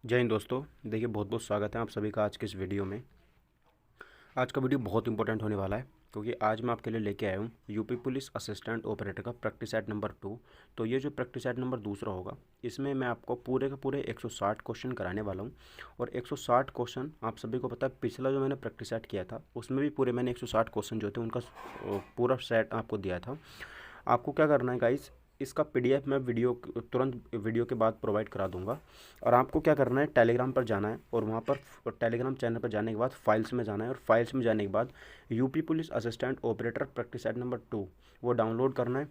जय हिंद दोस्तों। देखिए, बहुत बहुत स्वागत है आप सभी का आज के इस वीडियो में। आज का वीडियो बहुत इंपॉर्टेंट होने वाला है क्योंकि आज मैं आपके लिए लेके आया हूँ यूपी पुलिस असिस्टेंट ऑपरेटर का प्रैक्टिस सेट नंबर 2। तो ये जो प्रैक्टिस सेट नंबर दूसरा होगा, इसमें मैं आपको पूरे के पूरे 160 क्वेश्चन कराने वाला हूँ। और 160 क्वेश्चन आप सभी को पता है, पिछला जो मैंने प्रैक्टिस सेट किया था उसमें भी पूरे मैंने 160 क्वेश्चन जो थे उनका पूरा सेट आपको दिया था। आपको क्या करना है गाइस, इसका पीडीएफ मैं तुरंत वीडियो के बाद प्रोवाइड करा दूंगा। और आपको क्या करना है, टेलीग्राम पर जाना है और वहाँ पर टेलीग्राम चैनल पर जाने के बाद फाइल्स में जाना है और फाइल्स में जाने के बाद UP police assistant operator practice set number 2 वो डाउनलोड करना है।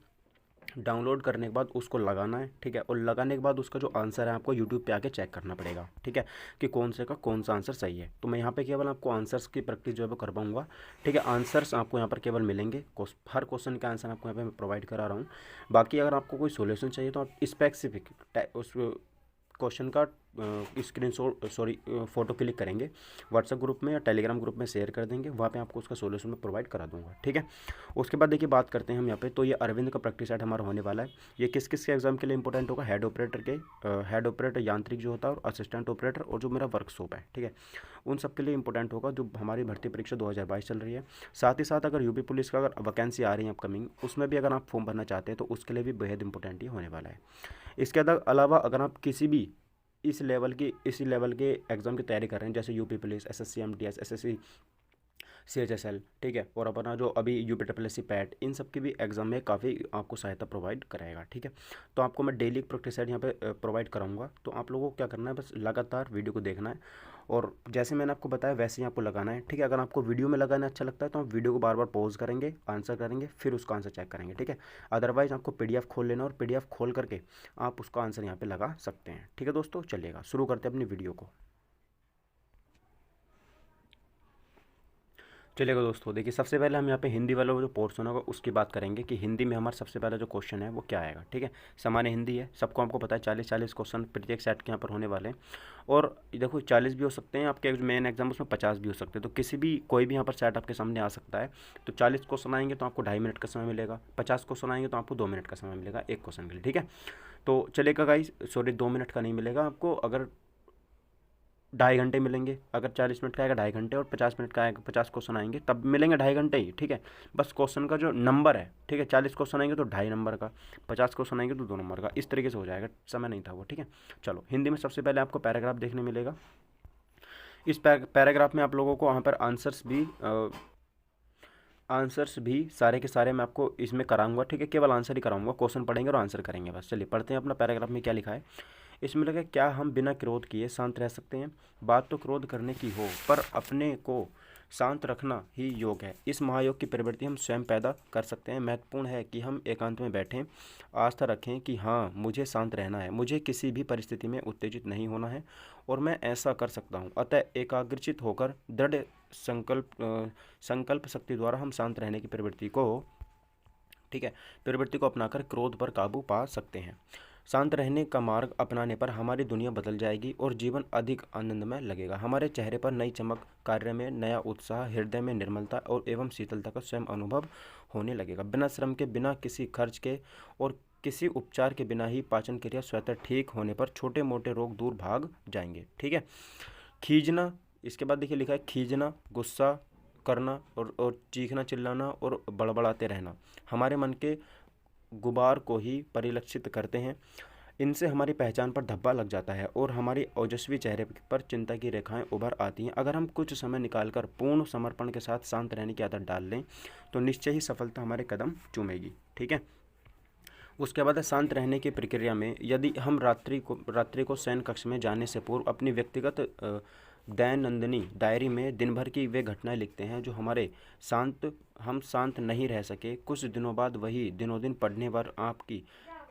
डाउनलोड करने के बाद उसको लगाना है, ठीक है। और लगाने के बाद उसका जो आंसर है आपको यूट्यूब पे आके चेक करना पड़ेगा, ठीक है, कि कौन से का कौन सा आंसर सही है। तो मैं यहाँ पे केवल आपको आंसर्स की प्रैक्टिस जो है वो कर पाऊँगा, ठीक है। आंसर्स आपको यहाँ पर केवल मिलेंगे, हर क्वेश्चन का आंसर आपको यहाँ पे मैं प्रोवाइड करा रहा हूँ। बाकी अगर आपको कोई सोल्यूशन चाहिए तो आप स्पेसिफिक उस क्वेश्चन का फ़ोटो क्लिक करेंगे, व्हाट्सएप ग्रुप में या टेलीग्राम ग्रुप में शेयर कर देंगे, वहाँ पे आपको उसका सोल्यूशन मैं प्रोवाइड करा दूंगा, ठीक है। उसके बाद देखिए बात करते हैं हम यहाँ पे। तो ये अरविंद का प्रैक्टिस सेट हमारा होने वाला है। ये किस किस के एग्जाम के लिए इंपॉर्टेंट होगा, हेड ऑपरेटर यांत्रिक जो होता है और असिस्टेंट ऑपरेटर और जो मेरा वर्कशॉप है, ठीक है, उन सब के लिए इंपॉर्टेंट होगा जो हमारी भर्ती परीक्षा 2022 चल रही है। साथ ही साथ अगर यूपी पुलिस का अगर वैकेंसी आ रही है अपकमिंग, उसमें भी अगर आप फॉर्म भरना चाहते हैं तो उसके लिए भी बेहद इंपॉर्टेंट ही होने वाला है। इसके अलावा अगर आप किसी भी इसी लेवल के एग्ज़ाम की तैयारी कर रहे हैं, जैसे UP police, SSC MTS, SSC CHSL, ठीक है, और अपना जो अभी UP triple S C PET, इन सब की भी एग्ज़ाम में काफ़ी आपको सहायता प्रोवाइड कराएगा, ठीक है। तो आपको मैं डेली प्रैक्टिस सेट यहाँ पे प्रोवाइड कराऊंगा। तो आप लोगों को क्या करना है, बस लगातार वीडियो को देखना है और जैसे मैंने आपको बताया वैसे ही आपको लगाना है, ठीक है। अगर आपको वीडियो में लगाना अच्छा लगता है तो आप वीडियो को बार बार पॉज करेंगे, आंसर करेंगे, फिर उसका आंसर चेक करेंगे, ठीक है। अदरवाइज आपको पीडीएफ खोल लेना और पीडीएफ खोल करके आप उसका आंसर यहाँ पे लगा सकते हैं, ठीक है दोस्तों। चलिएगा शुरू करते हैं अपनी वीडियो को। चलिएगा दोस्तों, देखिए सबसे पहले हम यहाँ पे हिंदी वाला जो पोर्शन होगा उसकी बात करेंगे कि हिंदी में हमारा सबसे पहला जो क्वेश्चन है वो क्या आएगा, ठीक है। सामान्य हिंदी है, सबको हमको पता है 40-40 क्वेश्चन प्रत्येक सेट के यहाँ पर होने वाले हैं। और देखो 40 भी हो सकते हैं आपके मेन एग्जाम, उसमें 50 भी हो सकते हैं। तो किसी भी कोई भी यहाँ पर सेट आपके सामने आ सकता है। तो 40 क्वेश्चन आएंगे तो आपको 2.5 मिनट का समय मिलेगा, 50 क्वेश्चन आएंगे तो आपको 2 मिनट का समय मिलेगा एक क्वेश्चन के लिए, ठीक है। तो चलेगा गाइस, सॉरी 2 मिनट का नहीं मिलेगा आपको, अगर 2.5 घंटे मिलेंगे। अगर 40 मिनट का आएगा 2.5 घंटे और 50 मिनट का आएगा, 50 क्वेश्चन आएंगे तब मिलेंगे 2.5 घंटे ही, ठीक है। बस क्वेश्चन का जो नंबर है, ठीक है, 40 क्वेश्चन आएंगे तो 2.5 नंबर का, 50 क्वेश्चन आएंगे तो 2 नंबर का, इस तरीके से हो जाएगा, समय नहीं था वो, ठीक है। चलो हिंदी में सबसे पहले आपको पैराग्राफ देखने मिलेगा। इस पैराग्राफ में आप लोगों को वहाँ पर आंसर्स भी सारे के सारे मैं आपको इसमें कराऊंगा, ठीक है। केवल आंसर ही कराऊंगा, क्वेश्चन पढ़ेंगे और आंसर करेंगे बस। चलिए पढ़ते हैं अपना पैराग्राफ में क्या लिखा है। इसमें लगा, क्या हम बिना क्रोध किए शांत रह सकते हैं? बात तो क्रोध करने की हो, पर अपने को शांत रखना ही योग है। इस महायोग की प्रवृत्ति हम स्वयं पैदा कर सकते हैं। महत्वपूर्ण है कि हम एकांत में बैठें, आस्था रखें कि हाँ मुझे शांत रहना है, मुझे किसी भी परिस्थिति में उत्तेजित नहीं होना है और मैं ऐसा कर सकता हूँ। अतः एकाग्रचित होकर दृढ़ संकल्प शक्ति द्वारा हम शांत रहने की प्रवृत्ति को, ठीक है, प्रवृत्ति को अपनाकर क्रोध पर काबू पा सकते हैं। शांत रहने का मार्ग अपनाने पर हमारी दुनिया बदल जाएगी और जीवन अधिक आनंदमय लगेगा। हमारे चेहरे पर नई चमक, कार्य में नया उत्साह, हृदय में निर्मलता और एवं शीतलता का स्वयं अनुभव होने लगेगा। बिना श्रम के, बिना किसी खर्च के और किसी उपचार के बिना ही पाचन क्रिया स्वतः ठीक होने पर छोटे मोटे रोग दूर भाग जाएंगे, ठीक है। खींचना, इसके बाद देखिए लिखा है, खींचना, गुस्सा करना और चीखना, चिल्लाना और बड़बड़ाते रहना हमारे मन के गुबार को ही परिलक्षित करते हैं। इनसे हमारी पहचान पर धब्बा लग जाता है और हमारी ओजस्वी चेहरे पर चिंता की रेखाएं उभर आती हैं। अगर हम कुछ समय निकालकर पूर्ण समर्पण के साथ शांत रहने की आदत डाल लें तो निश्चय ही सफलता हमारे कदम चूमेगी, ठीक है। उसके बाद है, शांत रहने की प्रक्रिया में यदि हम रात्रि को शयन कक्ष में जाने से पूर्व अपनी व्यक्तिगत दैनंदिनी डायरी में दिन भर की वे घटनाएं लिखते हैं जो हम शांत नहीं रह सके, कुछ दिनों बाद वही दिनों दिन पढ़ने पर आपकी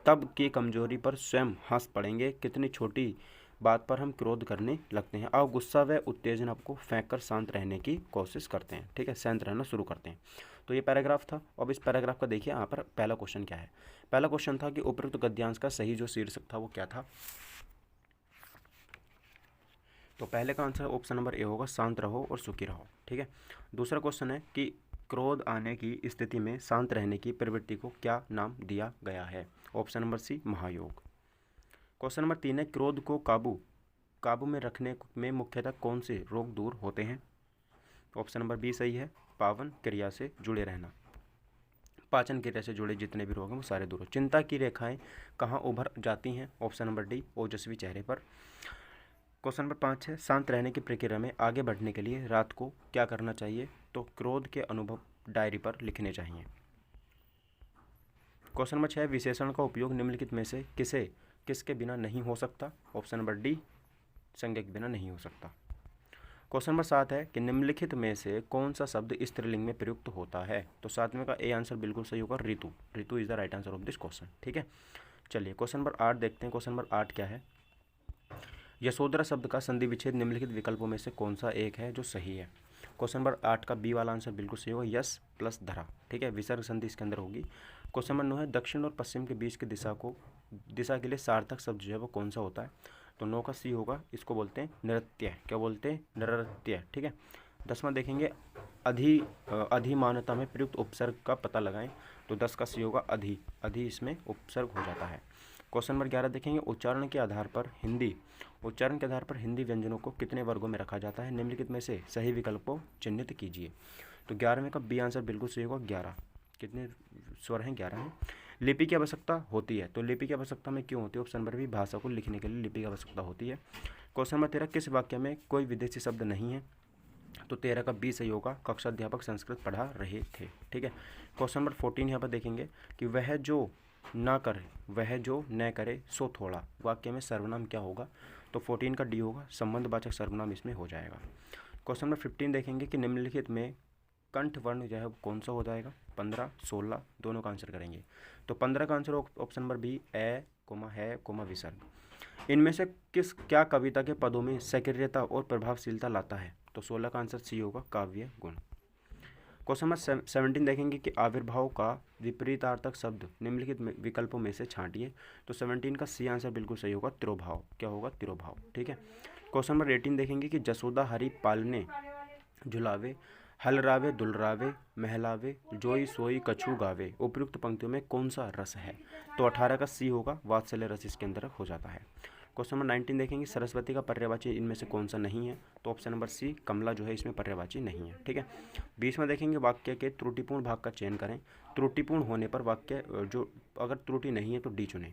तब की कमजोरी पर स्वयं हंस पड़ेंगे। कितनी छोटी बात पर हम क्रोध करने लगते हैं। अब गुस्सा व उत्तेजना को फेंक कर शांत रहने की कोशिश करते हैं, ठीक है, शांत रहना शुरू करते हैं। तो ये पैराग्राफ था। अब इस पैराग्राफ का देखिए यहाँ पर पहला क्वेश्चन क्या है। पहला क्वेश्चन था कि उपरोक्त गद्यांश का सही जो शीर्षक था वो क्या था। तो पहले का आंसर ऑप्शन नंबर ए होगा, शांत रहो और सुखी रहो, ठीक है। दूसरा क्वेश्चन है कि क्रोध आने की स्थिति में शांत रहने की प्रवृत्ति को क्या नाम दिया गया है। ऑप्शन नंबर सी, महायोग। क्वेश्चन नंबर 3 है, क्रोध को काबू काबू में रखने में मुख्यतः कौन से रोग दूर होते हैं? ऑप्शन नंबर बी सही है, पावन क्रिया से जुड़े रहना। पाचन क्रिया से जुड़े जितने भी रोग हैं वो सारे दूर हो। चिंता की रेखाएं कहाँ उभर जाती हैं? ऑप्शन नंबर डी, ओजस्वी चेहरे पर। क्वेश्चन नंबर 5 है, शांत रहने की प्रक्रिया में आगे बढ़ने के लिए रात को क्या करना चाहिए? तो क्रोध के अनुभव डायरी पर लिखने चाहिए। क्वेश्चन नंबर 6, विशेषण का उपयोग निम्नलिखित में से किसके बिना नहीं हो सकता? ऑप्शन नंबर डी, संज्ञा के बिना नहीं हो सकता। क्वेश्चन नंबर 7 है कि निम्नलिखित में से कौन सा शब्द स्त्रीलिंग में प्रयुक्त होता है? तो 7वें का ए आंसर बिल्कुल सही होगा, ऋतु। Ritu is the right answer of this question. ठीक है, चलिए क्वेश्चन नंबर 8 देखते हैं। क्वेश्चन नंबर 8 क्या है? यशोधरा शब्द का संधि विच्छेद निम्नलिखित विकल्पों में से कौन सा एक है जो सही है? क्वेश्चन नंबर 8 का बी वाला आंसर बिल्कुल सही होगा, यश प्लस धरा। ठीक है, विसर्ग संधि इसके अंदर होगी। क्वेश्चन नंबर 9 है, दक्षिण और पश्चिम के बीच की दिशा के लिए सार्थक शब्द जो है वो कौन सा होता है? तो 9 का सी होगा, इसको बोलते हैं नृत्य। क्या बोलते हैं? नृत्य। ठीक है, 10वां देखेंगे, अधिमानता में प्रयुक्त उपसर्ग का पता लगाएं। तो 10 का सी होगा, अधि इसमें उपसर्ग हो जाता है। क्वेश्चन नंबर 11 देखेंगे, उच्चारण के आधार पर हिंदी व्यंजनों को कितने वर्गों में रखा जाता है? निम्नलिखित में से सही विकल्प को चिन्हित कीजिए। तो 11वें का बी आंसर बिल्कुल सही होगा, 11। कितने स्वर हैं? 11 हैं। लिपि की आवश्यकता होती है, तो लिपि की आवश्यकता में क्यों होती है? ऑप्शन नंबर भी, भाषा को लिखने के लिए लिपि की आवश्यकता होती है। क्वेश्चन नंबर 13, किस वाक्य में कोई विदेशी शब्द नहीं है? तो 13 का बी सही होगा, कक्षा अध्यापक संस्कृत पढ़ा रहे थे। ठीक है, क्वेश्चन नंबर 14 यहाँ पर देखेंगे कि वह जो न करे सो थोड़ा, वाक्य में सर्वनाम क्या होगा? तो 14 का डी होगा, संबंधवाचक सर्वनाम इसमें हो जाएगा। क्वेश्चन नंबर 15 देखेंगे कि निम्नलिखित में कंठ वर्ण जो है कौन सा हो जाएगा? 15, 16 दोनों का आंसर करेंगे। तो 15 का आंसर ऑप्शन नंबर बी, है, विसर्ग। इनमें से क्या कविता के पदों में सक्रियता और प्रभावशीलता लाता है? तो 16 का आंसर सी होगा, काव्य गुण। क्वेश्चन नंबर 17 देखेंगे कि आविर्भाव का विपरीतार्थक शब्द निम्नलिखित विकल्पों में से छांटिए। तो 17 का सी आंसर बिल्कुल सही होगा, तिरोभाव। क्या होगा? तिरोभाव। ठीक है, क्वेश्चन नंबर 18 देखेंगे कि जसोदा हरि पालने झुलावे, हलरावे दुलरावे, महलावे, जोई सोई कछु गावे, उपयुक्त पंक्तियों में कौन सा रस है? तो 18 का सी होगा, वात्सल्य रस इसके अंदर हो जाता है। क्वेश्चन नंबर 19 देखेंगे, सरस्वती का पर्यायवाची इनमें से कौन सा नहीं है? तो ऑप्शन नंबर सी, कमला जो है इसमें पर्यायवाची नहीं है। ठीक है, 20 में देखेंगे, वाक्य के त्रुटिपूर्ण भाग का चयन करें। त्रुटिपूर्ण होने पर वाक्य जो अगर त्रुटि नहीं है तो डी चुनें।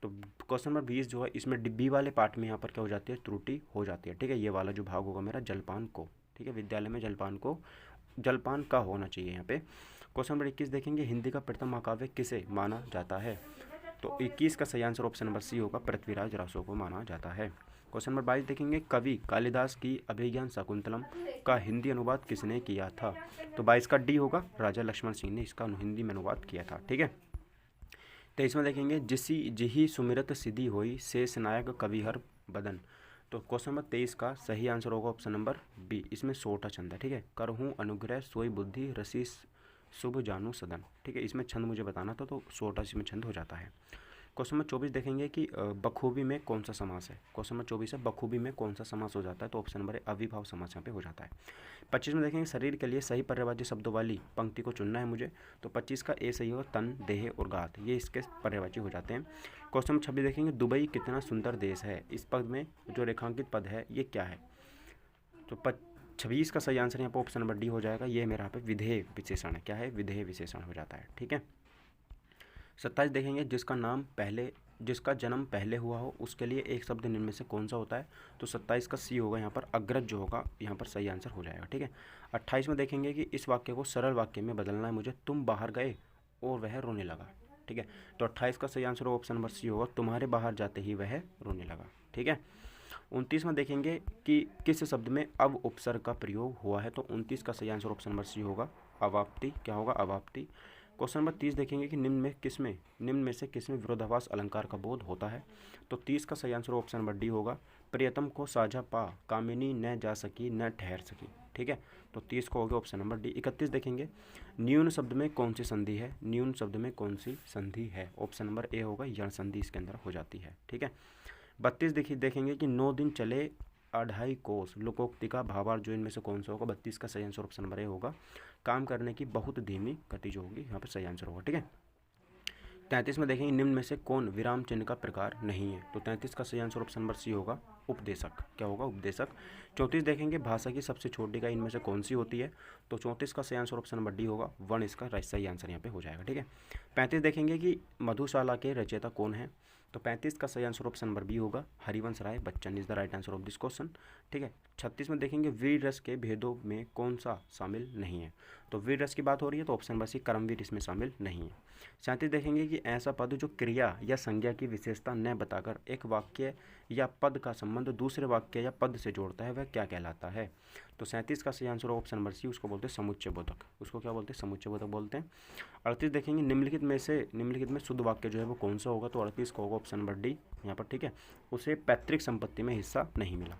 तो क्वेश्चन नंबर 20 जो है इसमें बी वाले पार्ट में यहाँ पर क्या हो जाती है? त्रुटि हो जाती है। ठीक है, ये वाला जो भाग होगा मेरा, जलपान को। ठीक है, विद्यालय में जलपान का होना चाहिए यहाँ पे। क्वेश्चन नंबर 21 देखेंगे, हिंदी का प्रथम महाकाव्य किसे माना जाता है? तो 21 का सही आंसर ऑप्शन नंबर सी होगा, पृथ्वीराज रासो को माना जाता है। क्वेश्चन नंबर 22 देखेंगे, कवि कालिदास की अभिज्ञान शाकुंतलम का हिंदी अनुवाद किसने किया था? तो 22 का डी होगा, राजा लक्ष्मण सिंह ने इसका हिंदी में अनुवाद किया था। ठीक है, 23 में देखेंगे, जिही सुमिरत सिद्धि होई शेष नायक कविहर बदन। तो क्वेश्चन नंबर 23 का सही आंसर होगा ऑप्शन नंबर बी, इसमें सोटा छंद है। ठीक है, करहूँ अनुग्रह सोई बुद्धि रसी शुभ जानू सदन। ठीक है, इसमें छंद मुझे बताना था, तो सोटा इसमें छंद हो जाता है। क्वेश्चन नंबर 24 देखेंगे कि बखूबी में कौन सा समास है? क्वेश्चन नंबर 24 है, बखूबी में कौन सा समास हो जाता है? तो ऑप्शन नंबर अविभाव समास यहाँ पे हो जाता है। 25 में देखेंगे, शरीर के लिए सही पर्यायवाची शब्दों वाली पंक्ति को चुनना है मुझे। तो 25 का ए सही होगा, तन, देह और गात, ये इसके पर्यायवाची हो जाते हैं। क्वेश्चन नंबर 26 देखेंगे, दुबई कितना सुंदर देश है, इस पद में जो रेखांकित पद है ये क्या है? तो 26 का सही आंसर यहाँ पर ऑप्शन नंबर डी हो जाएगा, ये मेरा यहाँ पे विधेय विशेषण है। क्या है? विधेय विशेषण हो जाता है। ठीक है, 27 देखेंगे, जिसका जन्म पहले हुआ हो उसके लिए एक शब्द निम्न में से कौन सा होता है? तो 27 का सी होगा, यहाँ पर अग्रज जो होगा यहाँ पर सही आंसर हो जाएगा। ठीक है, 28 में देखेंगे कि इस वाक्य को सरल वाक्य में बदलना है मुझे, तुम बाहर गए और वह रोने लगा। ठीक है, तो 28 का सही आंसर ऑप्शन नंबर सी होगा, तुम्हारे बाहर जाते ही वह रोने लगा। ठीक है, 29 में देखेंगे कि किस शब्द में अब उपसर्ग का प्रयोग हुआ है? तो 29 का सही आंसर ऑप्शन नंबर सी होगा, अवाप्ति। क्या होगा? अवाप्ति। क्वेश्चन नंबर 30 देखेंगे कि निम्न में से किसमें विरोधाभास अलंकार का बोध होता है? तो 30 का सही आंसर ऑप्शन नंबर डी होगा, प्रियतम को साझा पा कामिनी न जा सकी न ठहर सकी। ठीक है, तो 30 को हो गया ऑप्शन नंबर डी। 31 देखेंगे, न्यून शब्द में कौन सी संधि है? न्यून शब्द में कौन सी संधि है? ऑप्शन नंबर ए होगा, यण संधि इसके अंदर हो जाती है। ठीक है, 32 देखेंगे कि 9 दिन चले 2.5 कोस, लोकोक्ति का भावार्थ जो इनमें से कौन सा होगा? 32 का सही आंसर ऑप्शन नंबर ए होगा, काम करने की बहुत धीमी गति जो होगी यहाँ पर सही आंसर होगा। ठीक है, 33 में देखेंगे निम्न में से कौन विराम चिन्ह का प्रकार नहीं है, तो 33 का सही आंसर ऑप्शन नंबर सी होगा उपदेशक। क्या होगा? उपदेशक। 34 देखेंगे भाषा की सबसे छोटी इकाई इनमें से कौन सी होती है, तो 34 का सही आंसर ऑप्शन नंबर डी होगा वन, इसका सही आंसर यहाँ पे हो जाएगा। ठीक है। 35 देखेंगे कि मधुशाला के रचयिता कौन है, तो 35 का सही आंसर ऑप्शन नंबर बी होगा Harivansh Rai Bachchan is the right answer of this question. ठीक है। 36 में देखेंगे वीर रस के भेदों में कौन सा शामिल नहीं है, तो वीर रस की बात हो रही है तो ऑप्शन नंबर सी कर्मवीर इसमें शामिल नहीं है। 37 देखेंगे कि ऐसा पद जो क्रिया या संज्ञा की विशेषता न बताकर एक वाक्य या पद का संबंध दूसरे वाक्य या पद से जोड़ता है वह क्या कहलाता है, तो 37 का सही आंसर ऑप्शन नंबर सी, उसको बोलते हैं समुच्चय बोधक। उसको क्या बोलते हैं? समुच्चय बोधक बोलते हैं। 38 देखेंगे निम्नलिखित में शुद्ध वाक्य जो है वो कौन सा होगा, तो 38 का होगा ऑप्शन नंबर डी यहाँ पर। ठीक है। उसे पैतृक संपत्ति में हिस्सा नहीं मिला।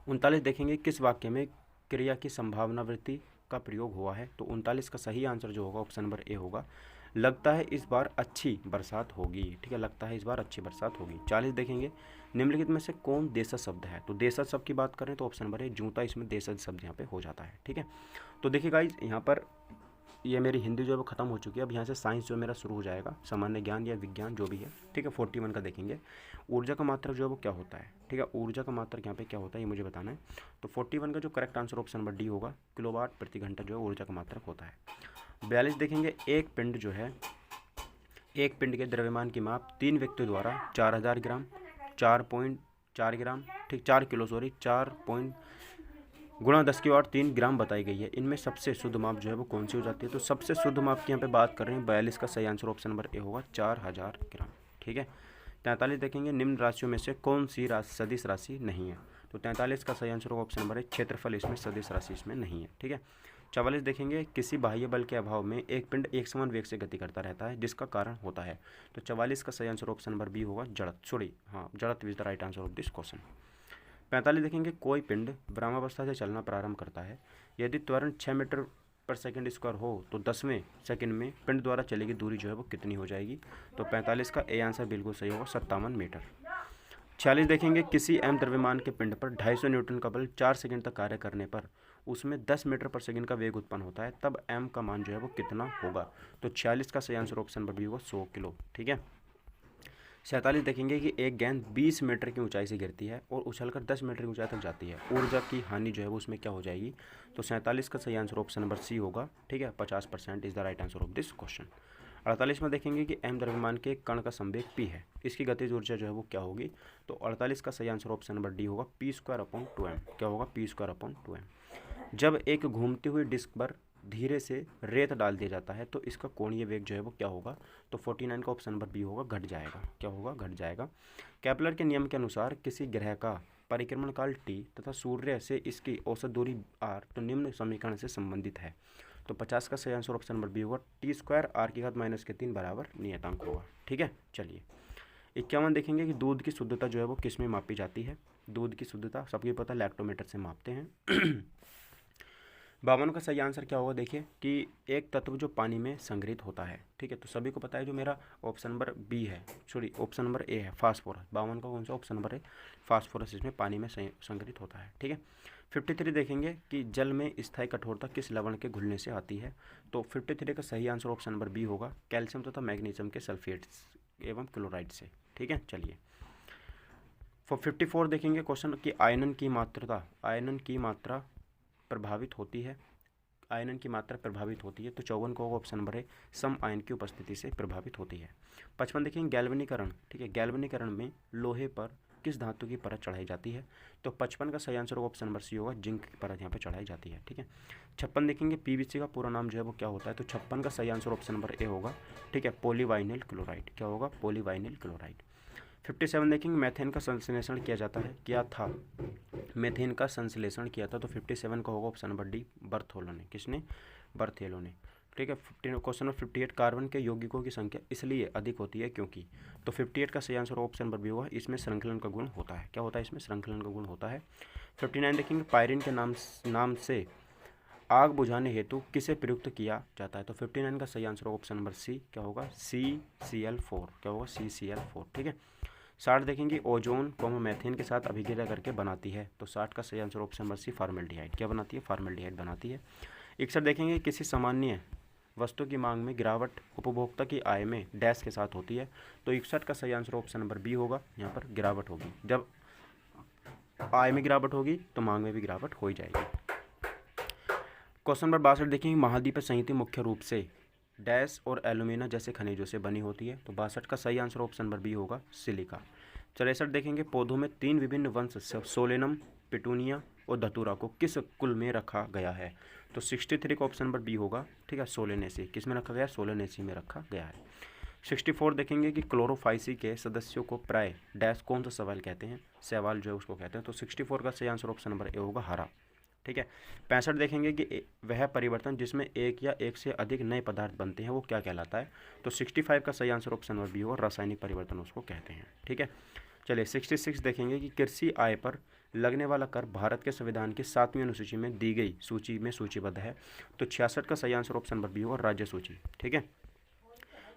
39 देखेंगे किस वाक्य में क्रिया की संभावना वृत्ति का प्रयोग हुआ है, तो 39 का सही आंसर जो होगा ऑप्शन नंबर ए होगा लगता है इस बार अच्छी बरसात होगी। ठीक है। लगता है इस बार अच्छी बरसात होगी। 40 देखेंगे निम्नलिखित में से कौन देशज शब्द है, तो देशज शब्द की बात करें तो ऑप्शन नंबर ए जूता इसमें देशज शब्द यहाँ पे हो जाता है। ठीक है। तो देखिए गाइज यहाँ पर ये मेरी हिंदी जो है वो खत्म हो चुकी है। अब यहाँ से साइंस जो मेरा शुरू हो जाएगा, सामान्य ज्ञान या विज्ञान जो भी है। ठीक है। 41 का देखेंगे ऊर्जा का मात्रक जो है वो क्या होता है। ठीक है। ऊर्जा का मात्रक यहाँ पे क्या होता है ये मुझे बताना है। तो 41 का जो correct answer option number D होगा किलोवाट प्रति घंटा जो है ऊर्जा का मात्रक होता है। 42 देखेंगे एक पिंड जो है, एक पिंड के द्रव्यमान की माप 3 व्यक्तियों द्वारा 4000 ग्राम, 4.4 ग्राम, ठीक 4 किलो सॉरी 4 गुणा 10⁻³ ग्राम बताई गई है। इनमें सबसे शुद्ध माप जो है वो कौन सी हो जाती है, तो सबसे शुद्ध माप की यहाँ पे बात कर रहे हैं 42 का सही आंसर ऑप्शन नंबर ए होगा 4000 ग्राम। ठीक है। 43 देखेंगे निम्न राशियों में से कौन सी राशि सदिश राशि नहीं है, तो 43 का सही आंसर होगा ऑप्शन नंबर ए क्षेत्रफल इसमें सदिश राशि इसमें नहीं है। ठीक है। 44 देखेंगे किसी बाह्य बल के अभाव में एक पिंड एक समान वेग से गति करता रहता है जिसका कारण होता है, तो 44 का सही आंसर ऑप्शन नंबर बी होगा जड़त्व is the right answer of this question. 45 देखेंगे कोई पिंड विरामावस्था से चलना प्रारंभ करता है, यदि त्वरण 6 मीटर पर सेकंड स्क्वायर हो तो 10वें सेकंड में पिंड द्वारा चलेगी दूरी जो है वो कितनी हो जाएगी, तो 45 का ए आंसर बिल्कुल सही होगा 57 मीटर। 46 देखेंगे किसी एम द्रव्यमान के पिंड पर 250 न्यूटन का बल 4 सेकंड तक कार्य करने पर उसमें 10 मीटर पर सेकंड का वेग उत्पन्न होता है, तब एम का मान जो है वो कितना होगा, तो 46 का सही आंसर ऑप्शन नंबर बी होगा 100 किलो। ठीक है। 47 देखेंगे कि एक गेंद 20 मीटर की ऊंचाई से गिरती है और उछलकर 10 मीटर की ऊंचाई तक जाती है, ऊर्जा की हानि जो है वो उसमें क्या हो जाएगी, तो 47 का सही आंसर ऑप्शन नंबर सी होगा। ठीक है। 50% is the right answer of this question. 48 में देखेंगे कि एम द्रव्यमान के कण का संवेग पी है, इसकी गतिज ऊर्जा जो है वो क्या होगी, तो 48 का सही आंसर ऑप्शन नंबर डी होगा p²/2m। क्या होगा? p²/2m। जब एक घूमती हुई डिस्क पर धीरे से रेत डाल दिया जाता है तो इसका कोणीय वेग जो है वो क्या होगा, तो 49 का ऑप्शन नंबर बी होगा घट जाएगा। क्या होगा? घट जाएगा। केपलर के नियम के अनुसार किसी ग्रह का परिक्रमण काल t तथा सूर्य से इसकी औसत दूरी r तो निम्न समीकरण से संबंधित है, तो 50 का सही आंसर ऑप्शन नंबर बी होगा t² r⁻³ बराबर नियतांक होगा। ठीक है। चलिए 51 देखेंगे कि दूध की शुद्धता जो है वो किस में मापी जाती है, दूध की शुद्धता सबकी पता लैक्टोमीटर से मापते हैं। 52 का सही आंसर क्या होगा, देखिए कि एक तत्व जो पानी में संग्रहित होता है। ठीक है। तो सभी को पता है जो मेरा ऑप्शन नंबर बी है, सॉरी ऑप्शन नंबर ए है फास्फोरस। 52 का कौन सा ऑप्शन नंबर है, फास्फोरस इसमें पानी में संग्रहित होता है। ठीक है। 53 देखेंगे कि जल में स्थायी कठोरता किस लवण के घुलने से आती है, तो 53 का सही आंसर ऑप्शन नंबर बी होगा कैल्शियम तथा मैग्नीशियम के सल्फेट्स एवं क्लोराइड से। ठीक है। चलिए 54 देखेंगे क्वेश्चन कि आयनन की मात्रा प्रभावित होती है, आयनन की मात्रा प्रभावित होती है, तो 54 का ऑप्शन नंबर है सम आयन की उपस्थिति से प्रभावित होती है। 55 देखेंगे गैल्वेनीकरण। ठीक है। गैल्वेनीकरण में लोहे पर किस धातु की परत चढ़ाई जाती है, तो 55 का सही आंसर ऑप्शन नंबर सी होगा जिंक की परत यहाँ पे चढ़ाई जाती है। ठीक है। 56 देखेंगे पीवीसी का पूरा नाम जो है वो क्या होता है, तो 56 का सही आंसर ऑप्शन नंबर ए होगा। ठीक है। पॉलीवाइनिल क्लोराइड। क्या होगा? पॉलीवाइनिल क्लोराइड। 57 देखेंगे मेथेन का संश्लेषण किया था मेथेन का संश्लेषण किया था, तो 57 का होगा ऑप्शन नंबर डी बर्थेलो ने। किसने? बर्थेलो ने। ठीक है। क्वेश्चन नंबर 58 कार्बन के यौगिकों की संख्या इसलिए अधिक होती है क्योंकि, तो 58 का सही आंसर ऑप्शन नंबर बी होगा इसमें श्रृंखलन का गुण होता है। क्या होता है? इसमें श्रृंखलन का गुण होता है। 59 देखेंगे पायरिन के नाम से आग बुझाने हेतु किसे प्रयुक्त किया जाता है, तो 59 का सही आंसर ऑप्शन नंबर सी क्या होगा CCl4। क्या होगा? CCl4। ठीक है। 60 देखेंगे ओजोन मैथेन के साथ अभिक्रिया करके बनाती है, तो 60 का सही answer option number C formaldehyde. क्या बनाती है? फॉर्मेल्डिहाइड बनाती है। 61 देखेंगे किसी सामान्य वस्तु की मांग में गिरावट उपभोक्ता की आय में डैश के साथ होती है। तो 61 का सही आंसर ऑप्शन नंबर बी होगा, यहाँ पर गिरावट होगी। जब आय में गिरावट होगी तो मांग में भी गिरावट हो ही जाएगी। क्वेश्चन नंबर 62 देखेंगे, महाद्वीपीय संहति मुख्य रूप से डैश और एल्यूमिना जैसे खनिजों से बनी होती है। तो 62 का सही आंसर ऑप्शन नंबर बी होगा, सिलिका। 63 देखेंगे, पौधों में 3 विभिन्न वंश सोलेनम, पिटूनिया और धतूरा को किस कुल में रखा गया है। तो 63 का ऑप्शन नंबर बी होगा, ठीक है, सोलेनेसी। किस में रखा गया है, सोलेनेसी में रखा गया है। 64 देखेंगे कि क्लोरोफाइसी के सदस्यों को प्राय डैश कौन सा सवाल कहते हैं, सवाल जो है उसको कहते हैं। तो 64 का सही आंसर ऑप्शन नंबर ए होगा, हरा। ठीक है। 65 देखेंगे कि वह परिवर्तन जिसमें एक या एक से अधिक नए पदार्थ बनते हैं वो क्या कहलाता है। तो 65 का सही आंसर ऑप्शन नंबर बी होगा, रासायनिक परिवर्तन उसको कहते हैं। ठीक है। चलिए 66 देखेंगे कि कृषि आय पर लगने वाला कर भारत के संविधान की 7वीं अनुसूची में दी गई सूची में सूचीबद्ध है। तो 66 का सही आंसर ऑप्शन नंबर बी होगा, राज्य सूची। ठीक है।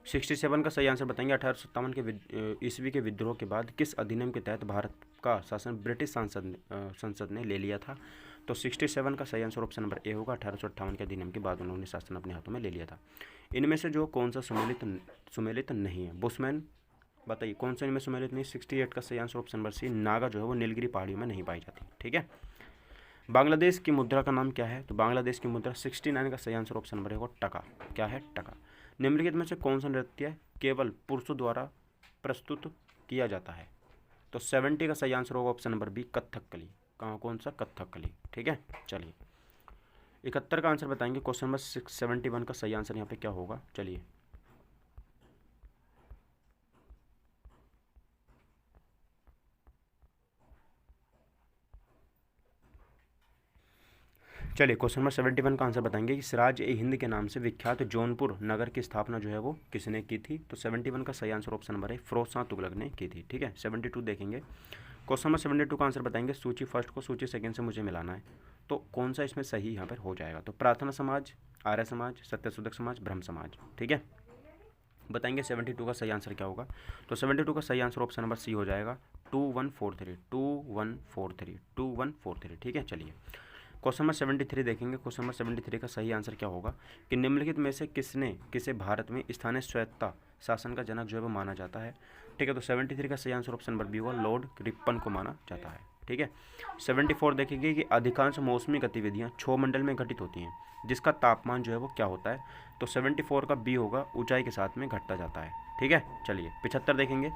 67 का सही आंसर बताएंगे, 1857 के ईस्वी के विद्रोह के बाद किस अधिनियम के तहत भारत का शासन ब्रिटिश संसद ने ले लिया था। तो 67 का सही आंसर ऑप्शन नंबर ए होगा, 1858 के अधिनियम के बाद उन्होंने शासन अपने हाथों में ले लिया था। इनमें से जो कौन सा सुमेलित नहीं है, बुशमैन बताइए कौन सा इनमें सुमेलित नहीं। 68 का सही answer option number C, Naga जो है वो नीलगिरी पहाड़ियों में नहीं पाई जाती। ठीक है। बांग्लादेश की मुद्रा का नाम क्या है। तो बांग्लादेश की मुद्रा 69 का सही आंसर ऑप्शन नंबर होगा, टका। क्या है, टका। निम्नलिखित में से कौन सा नृत्य केवल पुरुषों द्वारा प्रस्तुत किया जाता है। तो 70 का सही आंसर होगा ऑप्शन नंबर बी, कथकली। कौन सा, कथकली। ठीक है। चलिए 71 का आंसर बताएंगे, क्वेश्चन नंबर 71 का सही आंसर यहाँ पे क्या होगा। चलिए क्वेश्चन नंबर 71 का आंसर बताएंगे कि सिराज ए हिंद के नाम से विख्यात जौनपुर नगर की स्थापना जो है वो किसने की थी। तो 71 का सही आंसर ऑप्शन नंबर है, फिरोज शाह तुगलक ने की थी। ठीक है। 72 देखेंगे, क्वेश्चन नंबर 72 का आंसर बताएंगे, सूची फर्स्ट को सूची सेकंड से मुझे मिलाना है। तो कौन सा इसमें सही यहाँ पर हो जाएगा। तो प्रार्थना समाज, आर्य समाज, सत्यशोधक समाज, ब्रह्म समाज। ठीक है। बताएंगे 72 का सही आंसर क्या होगा। तो 72 का सही आंसर ऑप्शन नंबर सी हो जाएगा, 2143 2143 2143। ठीक है। चलिए क्वेश्चन नंबर 73 देखेंगे, क्वेश्चन नंबर 73 का सही आंसर क्या होगा कि निम्नलिखित में से किसे भारत में स्थानीय स्वायत्तता शासन का जनक जो है वो माना जाता है। ठीक है। तो 73 का सही आंसर ऑप्शन नंबर बी होगा, लॉर्ड रिपन को माना जाता है। ठीक है। 74 देखेंगे कि अधिकांश मौसमी गतिविधियां क्षोभमंडल में घटित होती हैं, जिसका तापमान जो है वो क्या होता है। तो 74 का बी होगा, ऊंचाई के साथ में घटता जाता है। ठीक है। चलिए 75 देखेंगे,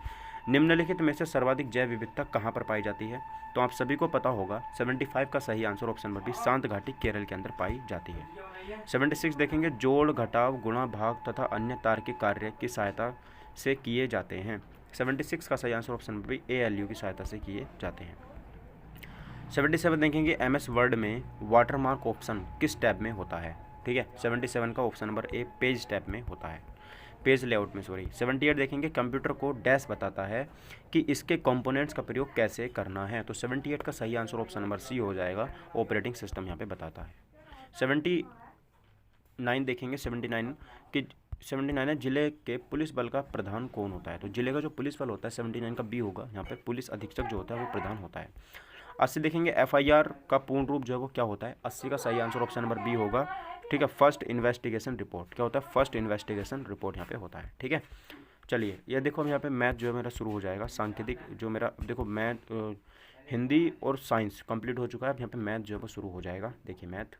निम्नलिखित में से सर्वाधिक जैव विविधता कहाँ पर पाई जाती है। तो आप सभी को पता होगा 75 का सही आंसर ऑप्शन नंबर बी, शांत घाटी केरल के अंदर पाई जाती है। 76 देखेंगे, जोड़ घटाव गुणा भाग तथा अन्य तार्किक कार्य की सहायता से किए जाते हैं। 76 का सही answer option number B, ALU की सहायता से किए जाते हैं। 77 देखेंगे, MS वर्ड में वाटरमार्क ऑप्शन किस टैब में होता है। ठीक है। 77 का option number A, page tab में होता है, पेज लेआउट में, सॉरी। 78 देखेंगे, कंप्यूटर को डैश बताता है कि इसके कंपोनेंट्स का प्रयोग कैसे करना है। तो 78 का सही आंसर ऑप्शन नंबर सी हो जाएगा, ऑपरेटिंग सिस्टम यहाँ पे बताता है। 79 देखेंगे, 79 है, जिले के पुलिस बल का प्रधान कौन होता है। तो जिले का जो पुलिस बल होता है 79 का बी होगा, यहाँ पे पुलिस अधीक्षक जो होता है वो प्रधान होता है। 80 देखेंगे, FIR का पूर्ण रूप जो है वो क्या होता है। 80 का सही आंसर ऑप्शन नंबर बी होगा। ठीक है। फर्स्ट इन्वेस्टिगेशन रिपोर्ट क्या होता है, फर्स्ट इन्वेस्टिगेशन रिपोर्ट यहाँ पे होता है। ठीक है। चलिए ये देखो, अब यहाँ पे मैथ जो है मेरा शुरू हो जाएगा, सांकेतिक जो मेरा, देखो मैथ हिंदी और साइंस कंप्लीट हो चुका है, अब यहाँ पे मैथ जो है वो शुरू हो जाएगा। देखिए मैथ,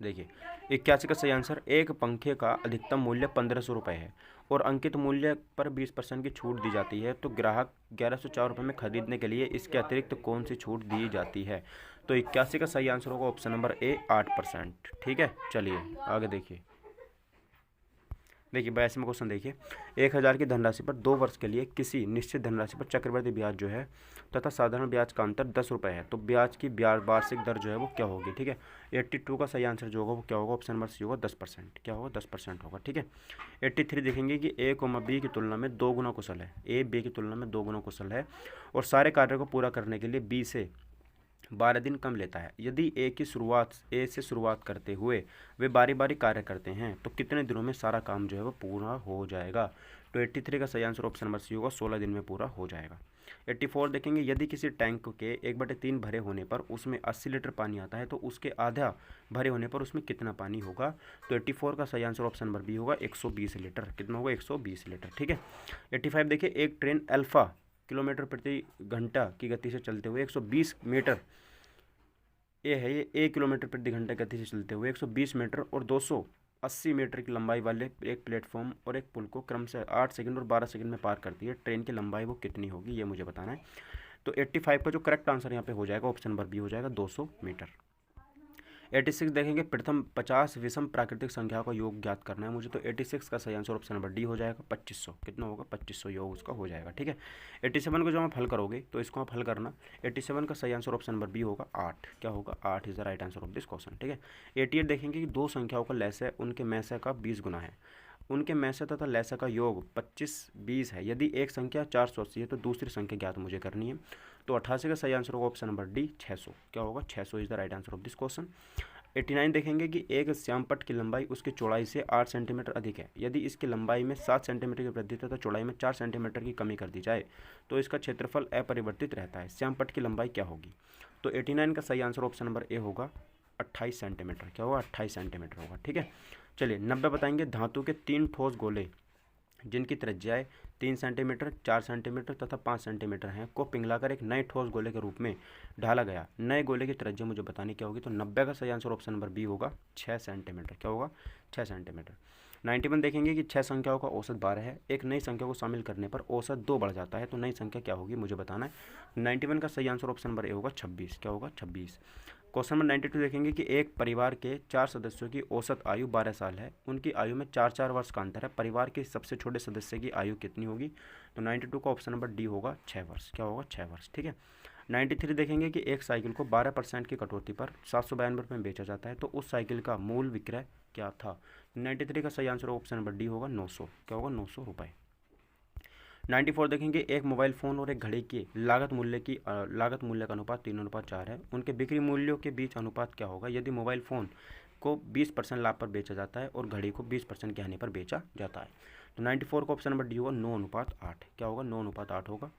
देखिए 81 का सही आंसर, एक पंखे का अधिकतम मूल्य 1500 रुपये है और अंकित मूल्य पर 20% की छूट दी जाती है, तो ग्राहक 1104 रुपये में खरीदने के लिए इसके अतिरिक्त कौन सी छूट दी जाती है। तो 81 का सही आंसर होगा ऑप्शन नंबर ए, 8%। ठीक है। चलिए आगे देखिए 82वां क्वेश्चन देखिए, 1000 की धनराशि पर 2 वर्ष के लिए किसी निश्चित धनराशि पर चक्रवृद्धि ब्याज जो है तथा साधारण ब्याज का अंतर 10 रुपये है, तो ब्याज की वार्षिक दर जो है वो क्या होगी। ठीक है। 82 का सही आंसर जो होगा वो क्या होगा, ऑप्शन नंबर सी होगा, 10%। क्या होगा, 10% होगा। ठीक है। 83 देखेंगे कि A, B की तुलना में 2 गुना कुशल है, A B की तुलना में 2 गुना कुशल है और सारे कार्य को पूरा करने के लिए B से 12 दिन कम लेता है। यदि ए से शुरुआत करते हुए वे बारी बारी कार्य करते हैं तो कितने दिनों में सारा काम जो है वो पूरा हो जाएगा? तो 83 का सही आंसर ऑप्शन नंबर सी होगा, 16 दिन में पूरा हो जाएगा। 84 देखेंगे, यदि किसी टैंक के 1/3 भरे होने पर उसमें 80 लीटर पानी आता है तो उसके आधा भरे होने पर उसमें कितना पानी होगा? तो 84 का सही आंसर ऑप्शन नंबर बी होगा, 120 लीटर। कितना होगा? 120 लीटर। ठीक है। 85 देखिए, एक ट्रेन अल्फा किलोमीटर प्रति घंटा की गति से चलते हुए 120 मीटर, ये है ये 1 किलोमीटर प्रति घंटा गति से चलते हुए 120 मीटर और 280 मीटर की लंबाई वाले एक प्लेटफॉर्म और एक पुल को क्रम से 8 सेकंड और 12 सेकंड में पार करती है। ट्रेन की लंबाई वो कितनी होगी, ये मुझे बताना है। तो 85 का जो करेक्ट आंसर यहाँ पे हो जाएगा ऑप्शन नंबर बी हो जाएगा, 200 मीटर। 86 देखेंगे, प्रथम 50 विषम प्राकृतिक संख्या का योग ज्ञात करना है मुझे। तो 86 का सही आंसर ऑप्शन नंबर डी हो जाएगा, 2500। कितना होगा? 2500 योग उसका हो जाएगा। ठीक है। 87 को जब आप हल करोगे तो इसको आप हल करना। 87 का सही आंसर ऑप्शन नंबर बी होगा, 8। क्या होगा? 8 is the right answer of this question. ठीक है। 88 देखेंगे कि दो संख्याओं का लैस है, उनके मैसे का 20 गुना है। उनके मैसे तथा लैसा का योग 25-20 है। यदि एक संख्या 480 है तो दूसरी संख्या ज्ञात मुझे करनी है। तो 88 का सही आंसर होगा ऑप्शन नंबर डी, 600। क्या होगा? 600 is the right answer of this question. 89 देखेंगे कि एक श्यामपट्ट की लंबाई उसकी चौड़ाई से 8 सेंटीमीटर अधिक है। यदि इसकी लंबाई में 7 सेंटीमीटर की वृद्धि तथा चौड़ाई में 4 सेंटीमीटर की कमी कर दी जाए तो इसका क्षेत्रफल अपरिवर्तित रहता है। श्यामपट्ट की लंबाई क्या होगी? तो 89 का सही आंसर ऑप्शन नंबर ए होगा, 28 सेंटीमीटर। क्या होगा? 28 सेंटीमीटर होगा। ठीक है। चलिए 90 बताएंगे, धातु के 3 ठोस गोले जिनकी त्रिज्याएं 3 सेंटीमीटर, 4 सेंटीमीटर तथा 5 सेंटीमीटर हैं को पिघलाकर एक नए ठोस गोले के रूप में ढाला गया। नए गोले की त्रिज्या मुझे बतानी क्या होगी? तो 90 का सही आंसर ऑप्शन नंबर बी होगा, 6 सेंटीमीटर। क्या होगा? 6 सेंटीमीटर। 91 देखेंगे कि 6 संख्याओं का औसत 12 है। एक नई संख्या को शामिल करने पर औसत 2 बढ़ जाता है तो नई संख्या क्या होगी मुझे बताना है। 91 का सही आंसर ऑप्शन नंबर ए होगा, 26। क्या होगा? 26। क्वेश्चन नंबर 92 देखेंगे कि एक परिवार के 4 सदस्यों की औसत आयु 12 साल है। उनकी आयु में 4-4 वर्ष का अंतर है। परिवार के सबसे छोटे सदस्य की आयु कितनी होगी? तो 92 का ऑप्शन नंबर डी होगा, 6 वर्ष। क्या होगा? 6 वर्ष। ठीक है। 93 देखेंगे कि एक साइकिल को 12% की कटौती पर 792 रुपये में बेचा जाता है तो उस साइकिल का मूल विक्रय क्या था? 93 का सही आंसर ऑप्शन नंबर डी होगा, 900। क्या होगा? 900 रुपये। 94 देखेंगे, एक मोबाइल फ़ोन और एक घड़ी की लागत मूल्य का अनुपात 3:4 है। उनके बिक्री मूल्यों के बीच अनुपात क्या होगा यदि मोबाइल फ़ोन को 20% लाभ पर बेचा जाता है और घड़ी को 20% की हानि पर बेचा जाता है? तो 94 का ऑप्शन नंबर डी होगा, 9:8। क्या होगा? 9:8 होगा।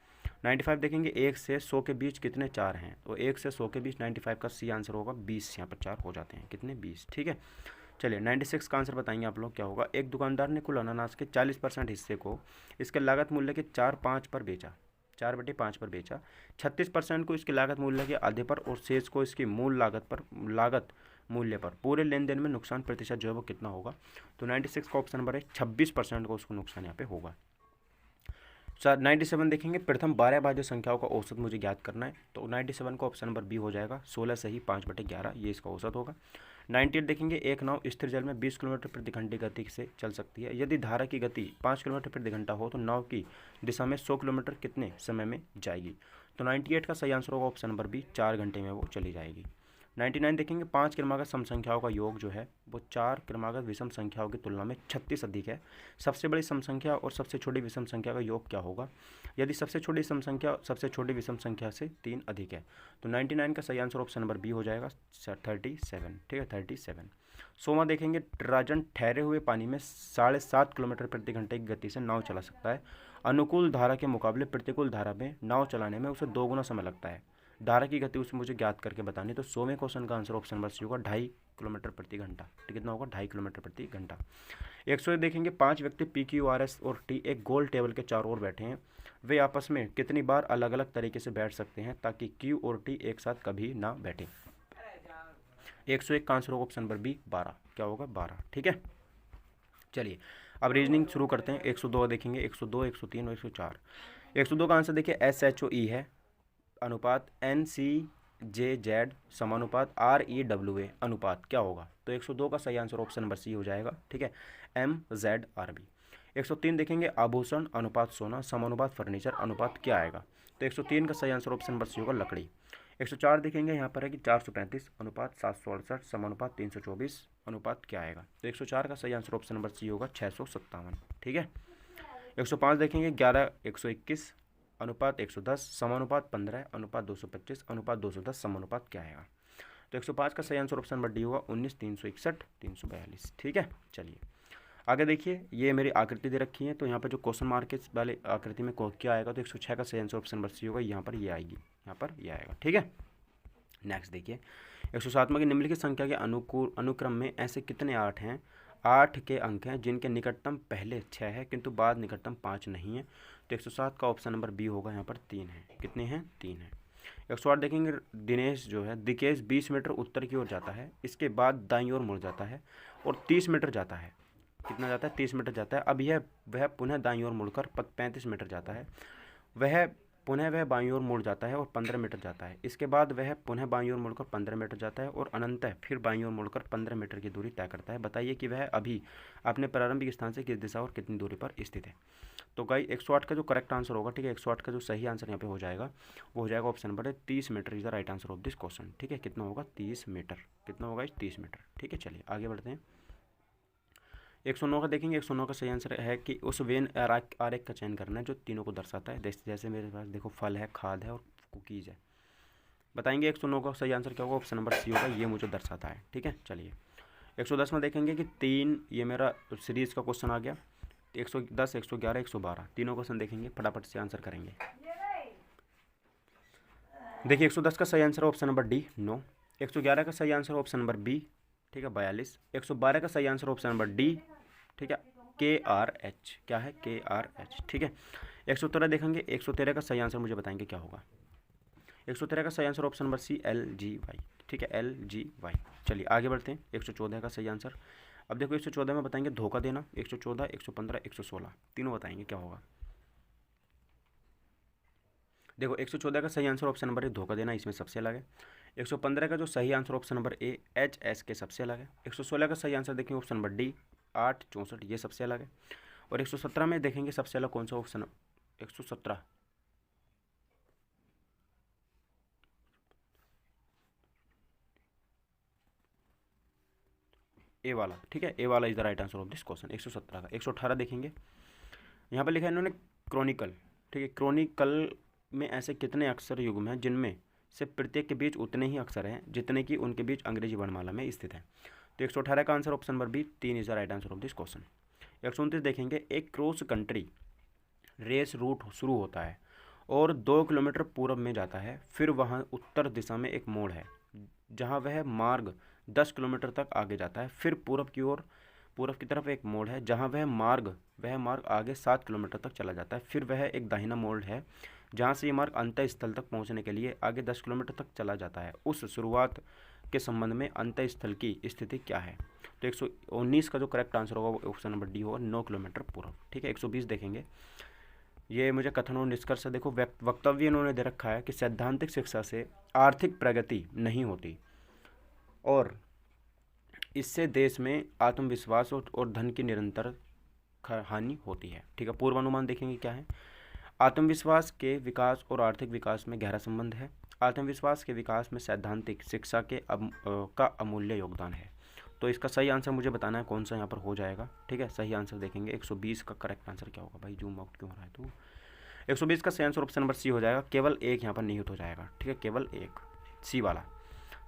95 देखेंगे, 1 से 100 के बीच कितने 4 हैं? तो 1 से 100 के बीच 95 का सी आंसर होगा 20। यहाँ पर 4 हो जाते हैं। कितने? 20। ठीक है। चलिए 96 का आंसर बताएंगे आप लोग क्या होगा। एक दुकानदार ने कुल अनानास के 40% हिस्से को इसके लागत मूल्य के 4/5 पर बेचा, 4/5 पर बेचा। 36% को इसके लागत मूल्य के आधे पर और शेष को इसकी मूल लागत मूल्य पर। पूरे लेन देन में नुकसान प्रतिशत जो है वो कितना होगा? तो 96 का ऑप्शन नंबर है, 26% का उसको नुकसान यहाँ पे होगा। सर 97 देखेंगे, प्रथम 12 भाज्य संख्याओं का औसत मुझे ज्ञात करना है। तो 97 का ऑप्शन नंबर बी हो जाएगा, 16 सही 5/11, ये इसका औसत होगा। 98 देखेंगे, एक नाव स्थिर जल में 20 किलोमीटर प्रति घंटे गति से चल सकती है। यदि धारा की गति 5 किलोमीटर प्रति घंटा हो तो नाव की दिशा में 100 किलोमीटर कितने समय में जाएगी? तो 98 का सही आंसर होगा ऑप्शन नंबर बी, 4 घंटे में वो चली जाएगी। 99 देखेंगे, 5 क्रमागत सम संख्याओं का योग जो है वो 4 क्रमागत विषम संख्याओं की तुलना में 36 अधिक है। सबसे बड़ी सम संख्या और सबसे छोटी विषम संख्या का योग क्या होगा यदि सबसे छोटी सम संख्या सबसे छोटी विषम संख्या से 3 अधिक है? तो 99 का सही आंसर ऑप्शन नंबर बी हो जाएगा, 37। ठीक है, 37। 16 देखेंगे, ट्राजन ठहरे हुए पानी में 7.5 किलोमीटर प्रति घंटे की गति से नाव चला सकता है। अनुकूल धारा के मुकाबले प्रतिकूल धारा में नाव चलाने में उसे 2 गुना समय लगता है। धारा की गति उसे मुझे ज्ञात करके बतानी। तो 100वें क्वेश्चन का आंसर ऑप्शन नंबर सी होगा, 2.5 किलोमीटर प्रति घंटा। कितना होगा? 2.5 किलोमीटर प्रति घंटा। 100 देखेंगे, 5 व्यक्ति पी, क्यू, आर, एस और टी एक गोल टेबल के चारों ओर बैठे हैं। वे आपस में कितनी बार अलग अलग तरीके से बैठ सकते हैं ताकि क्यू और टी एक साथ कभी ना बैठे? 101 का आंसर होगा ऑप्शन नंबर बी, 12। क्या होगा? 12। ठीक है। चलिए अब रीजनिंग शुरू करते हैं। 102 देखेंगे, 102, 103 और 104। 102 का आंसर देखिए, SHOE है, अनुपात NCJZ समानुपात REWA अनुपात क्या होगा? तो 102 का सही आंसर ऑप्शन नंबर सी हो जाएगा। ठीक है, MZRB। 103 देखेंगे, आभूषण अनुपात सोना समानुपात फर्नीचर अनुपात क्या आएगा? तो 103 का सही आंसर ऑप्शन नंबर सी होगा, लकड़ी। 104 देखेंगे, यहाँ पर है कि 435 अनुपात 768 समानुपात 324 अनुपात क्या आएगा? तो 104 का सही आंसर ऑप्शन नंबर सी होगा, 657। ठीक है। 105 देखेंगे, 11, 121 अनुपात 110, समानुपात 15, अनुपात 225, अनुपात 210, समानुपात क्या आएगा? तो 105 का सही आंसर ऑप्शन नंबर डी होगा 19, 361, 342। ठीक है, चलिए आगे देखिए, ये मेरी आकृति दे रखी है, तो यहाँ पर जो क्वेश्चन मार्क है वाले आकृति में क्या आएगा? तो 106 का सही आंसर ऑप्शन नंबर सी होगा, यहाँ पर ये आएगी, यहाँ पर ये आएगा। ठीक है, नेक्स्ट देखिए 107वां की निम्नलिखित संख्या के अनुक्रम में ऐसे कितने 8 हैं, 8 के अंक हैं जिनके निकटतम पहले 6 है किंतु बाद निकटतम 5 नहीं है? तो 107 का ऑप्शन नंबर बी होगा, यहाँ पर 3 है। कितने हैं? 3 है। 108 देखेंगे, दिनेश जो है दिकेश 20 मीटर उत्तर की ओर जाता है, इसके बाद दाईं ओर मुड़ जाता है और 30 मीटर जाता है। कितना जाता है? 30 मीटर जाता है। अब वह पुनः दाईं ओर मुड़कर 35 मीटर जाता है। वह बाईं ओर मुड़ जाता है और 15 मीटर जाता है। इसके बाद वह पुनः बाईं ओर मुड़कर 15 मीटर जाता है और अनंतः फिर बाईं ओर मुड़कर 15 मीटर की दूरी तय करता है। बताइए कि वह अभी अपने प्रारंभिक स्थान से किस दिशा और कितनी दूरी पर स्थित है? तो गाइस 108 का जो करेक्ट आंसर होगा, ठीक है, 108 का जो सही आंसर यहाँ पे हो जाएगा वो हो जाएगा option number 30 meter is the right answer of this question. ठीक है, कितना होगा? 30 मीटर। कितना होगा? 30 मीटर। ठीक है, चलिए आगे बढ़ते हैं। 109 का देखेंगे, 109 का सही आंसर है कि उस वेन आरेख का चयन करना है जो तीनों को दर्शाता है। जैसे मेरे पास देखो फल है, खाद है और कुकीज़ है। बताएंगे 109 का सही आंसर क्या होगा? ऑप्शन नंबर सी होगा, ये मुझे दर्शाता है। ठीक है, चलिए 110 में देखेंगे कि 3, ये मेरा सीरीज का क्वेश्चन आ गया। 110, 111, 112 तीनों क्वेश्चन देखेंगे, फटाफट से आंसर करेंगे। देखिए 110 का सही आंसर ऑप्शन नंबर डी 9, 111 का सही आंसर ऑप्शन नंबर बी, ठीक है 42, 112 का सही आंसर ऑप्शन नंबर डी, ठीक है KRH, क्या है? KRH। ठीक है, 113 देखेंगे, 113 का सही आंसर मुझे बताएंगे क्या होगा? 113 का सही answer option number C LGY। ठीक है, LGY। चलिए आगे बढ़ते हैं। 114 का सही आंसर, अब देखो 114 में बताएंगे धोखा देना, 114, 115, 116 तीनों बताएंगे क्या होगा। देखो 114 का सही आंसर ऑप्शन नंबर ए धोखा देना, इसमें सबसे अलग है। 115 का जो सही answer option number A HS के सबसे अलग है। 116 का सही आंसर देखेंगे ऑप्शन नंबर डी 8, 64 ये सबसे अलग है। और 117 में देखेंगे सबसे अलग कौन सा ऑप्शन? 117 ए वाला। ठीक है, ए वाला is the right answer of this question 117 का। 118 देखेंगे, यहाँ पर लिखा है इन्होंने क्रॉनिकल। ठीक है, क्रॉनिकल में ऐसे कितने अक्षर युग्म हैं जिनमें से प्रत्येक के बीच उतने ही अक्षर हैं जितने कि उनके बीच अंग्रेजी वर्णमाला में स्थित है? तो 118 का answer option number B 3 is the right answer of this question. 129 देखेंगे, एक क्रॉस कंट्री रेस रूट शुरू होता है और 2 किलोमीटर पूर्व में जाता है, फिर वहाँ उत्तर दिशा में एक मोड़ है जहाँ वह मार्ग 10 किलोमीटर तक आगे जाता है, फिर पूर्व की तरफ एक मोड़ है जहाँ वह मार्ग आगे 7 किलोमीटर तक चला जाता है, फिर वह एक दाहिना मोड़ है जहाँ से ये मार्ग अंतः स्थल तक पहुँचने के लिए आगे 10 किलोमीटर तक चला जाता है। उस शुरुआत के संबंध में अंतः स्थल की स्थिति क्या है? तो 119 का जो करेक्ट आंसर होगा वो ऑप्शन नंबर डी होगा 9 किलोमीटर पूर्व। ठीक है, 120 देखेंगे, ये मुझे कथन और निष्कर्ष देखो वक्तव्य इन्होंने दे रखा है कि सैद्धांतिक शिक्षा से आर्थिक प्रगति नहीं होती और इससे देश में आत्मविश्वास और धन की निरंतर हानि होती है। ठीक है, पूर्वानुमान देखेंगे क्या है? आत्मविश्वास के विकास और आर्थिक विकास में गहरा संबंध है। आत्मविश्वास के विकास में सैद्धांतिक शिक्षा का अमूल्य योगदान है। तो इसका सही आंसर मुझे बताना है कौन सा यहाँ पर हो जाएगा। ठीक है, सही आंसर देखेंगे 120 का करेक्ट आंसर क्या होगा? भाई जूम आउट क्यों हो रहा है? तो 120 का सही आंसर ऑप्शन नंबर सी हो जाएगा, केवल एक यहाँ पर निहित हो जाएगा। ठीक है, केवल एक, सी वाला।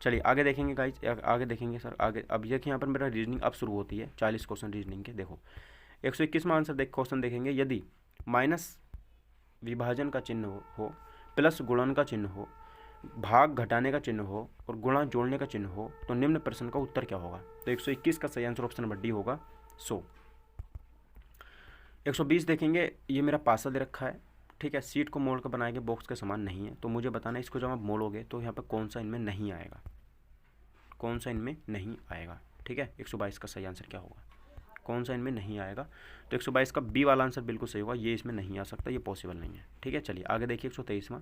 चलिए आगे देखेंगे गाइज, आगे देखेंगे सर आगे। अब ये यहाँ पर मेरा रीजनिंग अब शुरू होती है 40 क्वेश्चन रीजनिंग के। देखो 121 में आंसर क्वेश्चन देखेंगे, यदि माइनस विभाजन का चिन्ह हो, प्लस गुणन का चिन्ह हो, भाग घटाने का चिन्ह हो और गुणा जोड़ने का चिन्ह हो तो निम्न प्रश्न का उत्तर क्या होगा? तो 121 का सही आंसर ऑप्शन नंबर डी होगा 100। 120 देखेंगे, ये मेरा पासा दे रखा है। ठीक है, सीट को मोड़ कर बनाए गए बॉक्स के समान नहीं है, तो मुझे बताना है इसको जब आप मोड़ोगे तो यहाँ पर कौन सा इनमें नहीं आएगा, कौन सा इनमें नहीं आएगा। ठीक है, 122 का सही आंसर क्या होगा? कौन सा इनमें नहीं आएगा? तो 122 का बी वाला आंसर बिल्कुल सही होगा, ये इसमें नहीं आ सकता, ये पॉसिबल नहीं है। ठीक है, चलिए आगे देखिए 123वां,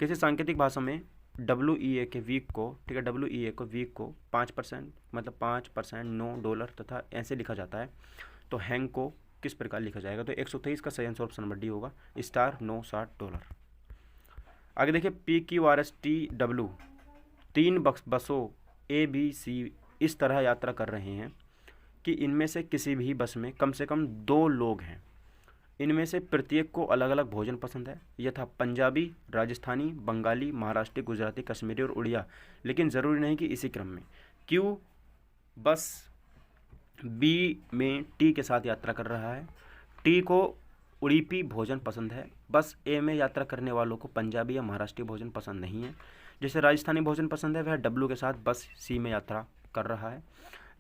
किसी सांकेतिक भाषा में WEA के वीक को, ठीक है WEA को वीक को 5% मतलब 5% $9 तथा ऐसे लिखा जाता है, तो हैंग को किस प्रकार लिखा जाएगा? तो 123 का सही आंसर ऑप्शन नंबर डी होगा $960। आगे देखिए PQRSTW 3 बसों ABC इस तरह यात्रा कर रहे हैं कि इनमें से किसी भी बस में कम से कम 2 लोग हैं। इनमें से प्रत्येक को अलग अलग भोजन पसंद है। यह था पंजाबी, राजस्थानी, बंगाली, महाराष्ट्री, गुजराती, कश्मीरी और उड़िया, लेकिन ज़रूरी नहीं कि इसी क्रम में। क्यों बस बी में टी के साथ यात्रा कर रहा है, टी को उड़ीपी भोजन पसंद है। बस ए में यात्रा करने वालों को पंजाबी या महाराष्ट्रीय भोजन पसंद नहीं है। जिसे राजस्थानी भोजन पसंद है वह डब्लू के साथ बस सी में यात्रा कर रहा है।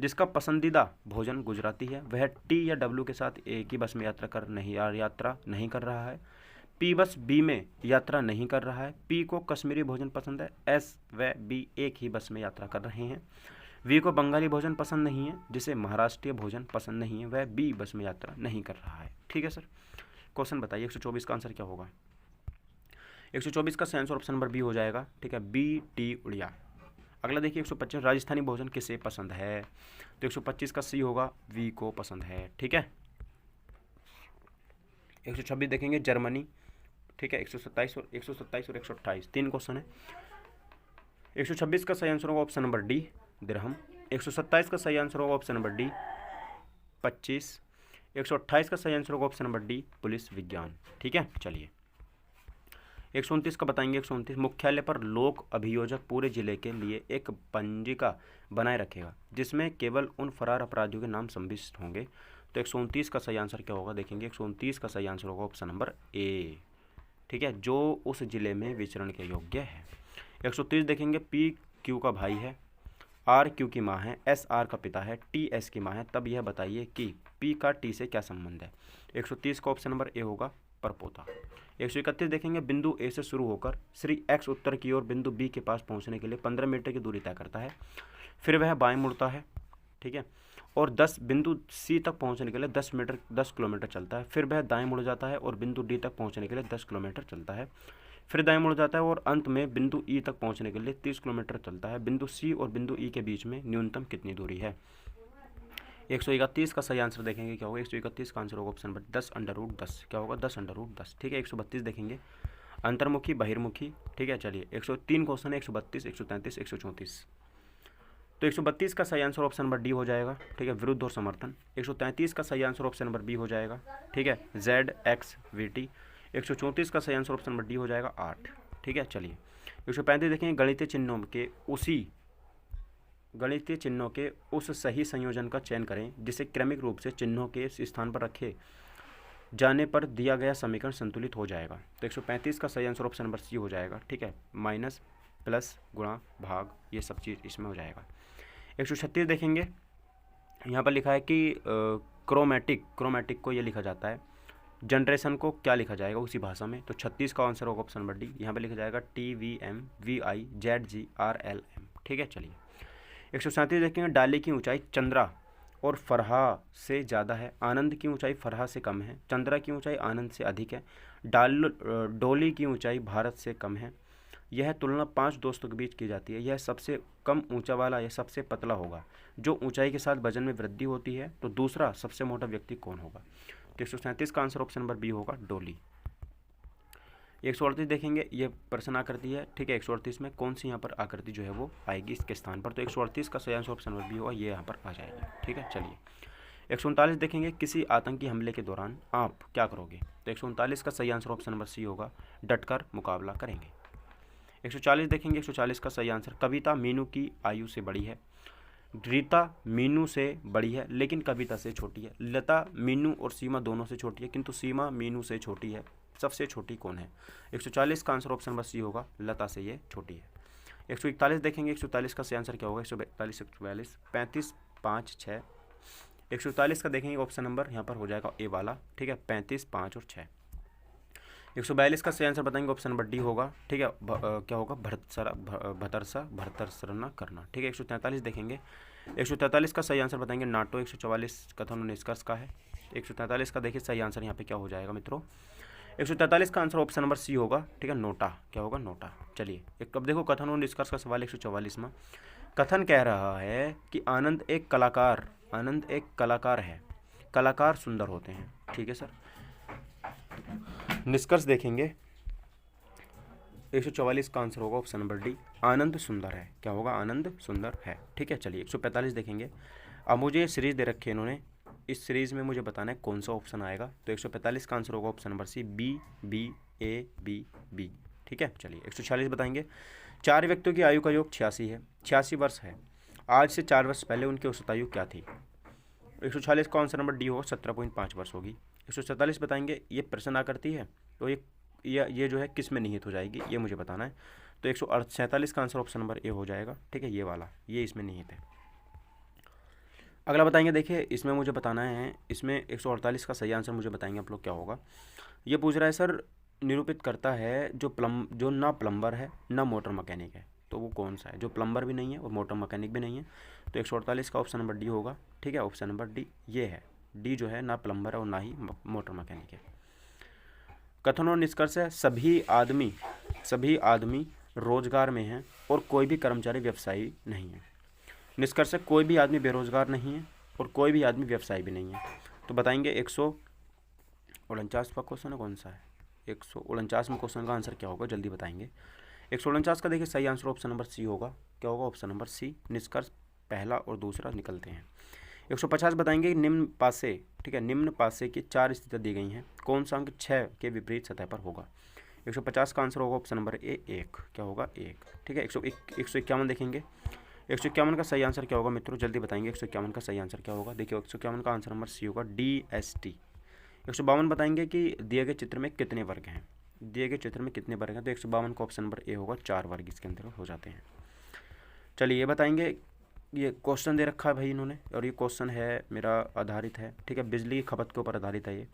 जिसका पसंदीदा भोजन गुजराती है वह टी या डब्लू के साथ ए की बस में यात्रा नहीं कर रहा है। पी बस बी में यात्रा नहीं कर रहा है। पी को कश्मीरी भोजन पसंद है। एस व बी एक ही बस में यात्रा कर रहे हैं। वी को बंगाली भोजन पसंद नहीं है। जिसे महाराष्ट्रीय भोजन पसंद नहीं है वह बी बस में यात्रा नहीं कर रहा है। ठीक है सर, क्वेश्चन बताइए 124 का आंसर क्या होगा। 124 का सही आंसर ऑप्शन नंबर बी हो जाएगा। ठीक है, बी टी उड़िया। अगला देखिए 125, राजस्थानी भोजन किसे पसंद है, तो 125 का सी होगा, वी को पसंद है। ठीक है, 126 देखेंगे जर्मनी। ठीक है, 127 और 128 तीन क्वेश्चन है। 126 का सही आंसर होगा ऑप्शन नंबर डी, दिरहम। 127 का सही आंसर होगा ऑप्शन नंबर डी, 25। 128 का सही आंसर होगा ऑप्शन नंबर डी, पुलिस विज्ञान। ठीक है, चलिए 129 का बताएंगे। 129, मुख्यालय पर लोक अभियोजक पूरे जिले के लिए एक पंजिका बनाए रखेगा जिसमें केवल उन फरार अपराधियों के नाम सम्मिलित होंगे। तो 129 का सही आंसर क्या होगा, देखेंगे 129 का सही आंसर होगा ऑप्शन नंबर ए। ठीक है, जो उस जिले में विचरण के योग्य है। 130 देखेंगे, पी क्यू का भाई है, आर क्यू की माँ है, एस आर का पिता है, टी एस की माँ है, तब यह बताइए कि पी का टी से क्या संबंध है। 130 का ऑप्शन नंबर ए होगा, परपोता। 131 देखेंगे, बिंदु ए से शुरू होकर श्री एक्स उत्तर की ओर बिंदु बी के पास पहुंचने के लिए 15 मीटर की दूरी तय करता है। फिर वह बाएं मुड़ता है। ठीक है, और 10 बिंदु सी तक पहुंचने के लिए 10 किलोमीटर चलता है। फिर वह दाएं मुड़ जाता है और बिंदु डी तक पहुंचने के लिए 10 किलोमीटर चलता है। फिर दाएं मुड़ जाता है और अंत में बिंदु ई तक पहुंचने के लिए 30 किलोमीटर चलता है। बिंदु सी और बिंदु ई के बीच में न्यूनतम कितनी दूरी है। 131 का सही आंसर देखेंगे क्या होगा। 131 का आंसर होगा ऑप्शन नंबर 10√10। क्या होगा, 10√10। ठीक है, 132 देखेंगे, अंतर्मुखी बहिर्मुखी। ठीक है, चलिए 103 क्वेश्चन है, 132, 133, 134। तो 132 का सही आंसर ऑप्शन नंबर डी हो जाएगा। ठीक है, विरुद्ध और समर्थन। 133 का सही आंसर ऑप्शन नंबर बी हो जाएगा। ठीक है, ZXVT। 134 का सही आंसर ऑप्शन नंबर डी हो जाएगा 8। ठीक है, चलिए 135 देखेंगे, गणितीय चिन्हों के उस सही संयोजन का चयन करें जिसे क्रमिक रूप से चिन्हों के स्थान पर रखे जाने पर दिया गया समीकरण संतुलित हो जाएगा। तो 135 का सही आंसर ऑप्शन नंबर सी हो जाएगा। ठीक है, माइनस प्लस गुणा भाग ये सब चीज़ इसमें हो जाएगा। 136 देखेंगे, यहाँ पर लिखा है कि क्रोमैटिक को ये लिखा जाता है, जनरेशन को क्या लिखा जाएगा उसी भाषा में। तो 36 का आंसर होगा ऑप्शन नंबर डी, यहाँ पर लिखा जाएगा TVMVIZGRLM। ठीक है, चलिए 137 देखेंगे, डाले की ऊंचाई चंद्रा और फरहा से ज़्यादा है, आनंद की ऊंचाई फरहा से कम है, चंद्रा की ऊंचाई आनंद से अधिक है, डोली की ऊंचाई भारत से कम है। यह तुलना 5 दोस्तों के बीच की जाती है। यह सबसे कम ऊंचा वाला या सबसे पतला होगा जो ऊंचाई के साथ वजन में वृद्धि होती है। तो दूसरा सबसे मोटा व्यक्ति कौन होगा। तो 137 का आंसर ऑप्शन नंबर बी होगा, डोली। 138 देखेंगे, ये प्रश्न आकृति है। ठीक है, 138 में कौन सी यहाँ पर आकृति जो है वो आएगी इसके स्थान पर। तो 138 का सही आंसर ऑप्शन नंबर बी होगा, ये यहाँ पर आ जाएगी। ठीक है, चलिए 139 देखेंगे, किसी आतंकी हमले के दौरान आप क्या करोगे। तो 139 का सही आंसर ऑप्शन नंबर सी होगा, डटकर मुकाबला करेंगे। 140 देखेंगे, 140 का सही आंसर, कविता मीनू की आयु से बड़ी है, रीता मीनू से बड़ी है लेकिन कविता से छोटी है, लता मीनू और सीमा दोनों से छोटी है किंतु सीमा मीनू से छोटी है, सबसे छोटी कौन है। 140 का आंसर ऑप्शन नंबर सी होगा, लता से ये छोटी है। 141 देखेंगे, 141 का सही आंसर क्या होगा, 142, 142, 35, 5, 6। 141 का देखेंगे ऑप्शन नंबर यहाँ पर हो जाएगा ए वाला। ठीक है, 35, 5 और 6। 142 का सही आंसर बताएंगे ऑप्शन नंबर डी होगा। ठीक है, क्या होगा, भर्तसरना करना। ठीक है, 143 देखेंगे, 143 का सही आंसर बताएंगे नाटो। 144 कथन और निष्कर्ष का है। 143 का देखिए सही आंसर यहाँ पे क्या हो जाएगा मित्रों, 143 का आंसर ऑप्शन नंबर सी होगा। ठीक है, नोटा। क्या होगा, नोटा। चलिए एक अब देखो कथन और निष्कर्ष का सवाल 144 में कथन कह रहा है कि आनंद एक कलाकार है, कलाकार सुंदर होते हैं। ठीक है सर, निष्कर्ष देखेंगे 144 का आंसर होगा ऑप्शन नंबर डी, आनंद सुंदर है। क्या होगा, आनंद सुंदर है। ठीक है, चलिए 145 देखेंगे, अब मुझे सीरीज दे रखी है इन्होंने इस सीरीज़ में मुझे बताना है कौन सा ऑप्शन आएगा। तो 145 का आंसर होगा option number C, B B A B B. ठीक है, चलिए 146 बताएंगे। 4 व्यक्तियों की आयु का योग 86 है, 86 वर्ष है। आज से 4 वर्ष पहले उनकी औसत आयु क्या थी? 146 का आंसर नंबर डी होगा, 17.5 वर्ष होगी। 147 बताएंगे, ये प्रश्न आकृति है तो ये जो है किस में निहित हो जाएगी, ये मुझे बताना है। तो 147 का आंसर ऑप्शन नंबर ए हो जाएगा। ठीक है, ये वाला, ये इसमें निहित है। अगला बताएंगे, देखिए इसमें मुझे बताना है, इसमें 148 का सही आंसर मुझे बताएंगे आप लोग क्या होगा। ये पूछ रहा है सर, निरूपित करता है जो ना प्लम्बर है ना मोटर मैकेनिक है, तो वो कौन सा है? जो प्लम्बर भी नहीं है और मोटर मैकेनिक भी नहीं है। तो 148 का ऑप्शन नंबर डी होगा। ठीक है, ऑप्शन नंबर डी ये है, डी जो है ना प्लम्बर है और ना ही मोटर मैकेनिक है। कथन और निष्कर्ष है, सभी आदमी रोजगार में हैं और कोई भी कर्मचारी व्यवसायी नहीं है। निष्कर्ष है, कोई भी आदमी बेरोजगार नहीं है और कोई भी आदमी व्यवसायी भी नहीं है। तो बताएंगे 149 का क्वेश्चन कौन सा है? 149 में क्वेश्चन का आंसर क्या होगा, जल्दी बताएंगे। 149 का देखिए सही आंसर ऑप्शन नंबर सी होगा। क्या होगा? Option number C. निष्कर्ष पहला और दूसरा निकलते हैं। 150 बताएंगे, निम्न पासे, ठीक है, निम्न पासे की 4 स्थितियाँ दी गई हैं, कौन सा अंक 6 के विपरीत सतह पर होगा? 150 का आंसर होगा ऑप्शन नंबर ए 1। क्या होगा? 1। ठीक है, 151 देखेंगे। 151 का सही आंसर क्या होगा मित्रों, जल्दी बताएंगे। 151 का सही आंसर क्या होगा? देखिए 151 का आंसर नंबर सी होगा, DST। 152 बताएंगे कि दिए गए चित्र में कितने वर्ग हैं, दिए गए चित्र में कितने वर्ग हैं? तो 152 का ऑप्शन नंबर ए होगा, 4 वर्ग इसके अंदर हो जाते हैं। चलिए ये बताएंगे, ये क्वेश्चन दे रखा है भाई इन्होंने, और ये क्वेश्चन है मेरा आधारित है, ठीक है, बिजली की खपत के ऊपर आधारित है ये।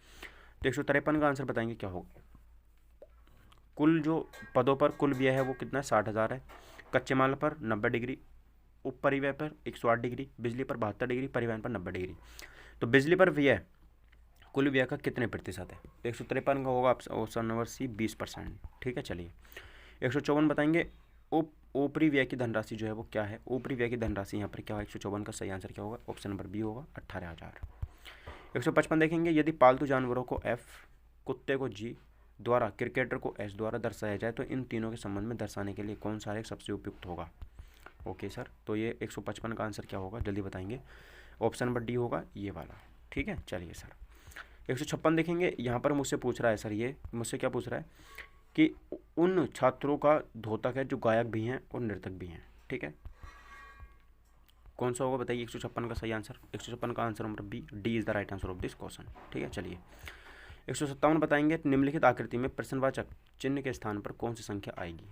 तो 153 का आंसर बताएंगे क्या होगा। कुल जो पदों पर कुल व्यय है वो कितना है? 60,000 है। कच्चे माल पर 90 डिग्री, उप परिवहन पर 108 डिग्री, बिजली पर 72 डिग्री, परिवहन पर 90 डिग्री। तो बिजली पर व्यय कुल व्यय का कितने प्रतिशत है? तो 153 का होगा ऑप्शन नंबर सी, 20%। ठीक है, चलिए 154 बताएंगे, ऊपरी व्यय की धनराशि जो है वो क्या है? ऊपरी व्यय की धनराशि यहाँ पर क्या है? 154 का सही आंसर क्या होगा? ऑप्शन नंबर बी होगा, 18,000। 155 देखेंगे, यदि पालतू जानवरों को F, कुत्ते को G द्वारा, क्रिकेटर को S द्वारा दर्शाया जाए तो इन तीनों के संबंध में दर्शाने के लिए कौन सा आरेख सबसे उपयुक्त होगा? ओके सर, तो ये 155 का आंसर क्या होगा, जल्दी बताएंगे। ऑप्शन नंबर डी होगा, ये वाला। ठीक है, चलिए सर 156 देखेंगे, यहाँ पर मुझसे पूछ रहा है सर, ये मुझसे क्या पूछ रहा है कि उन छात्रों का द्योतक है जो गायक भी हैं और नर्तक भी हैं। ठीक है, कौन सा होगा बताइए 156 का सही आंसर? 156 का answer number B, D is the right answer of this question. ठीक है, चलिए 157 बताएंगे, निम्नलिखित आकृति में प्रश्नवाचक चिन्ह के स्थान पर कौन सी संख्या आएगी?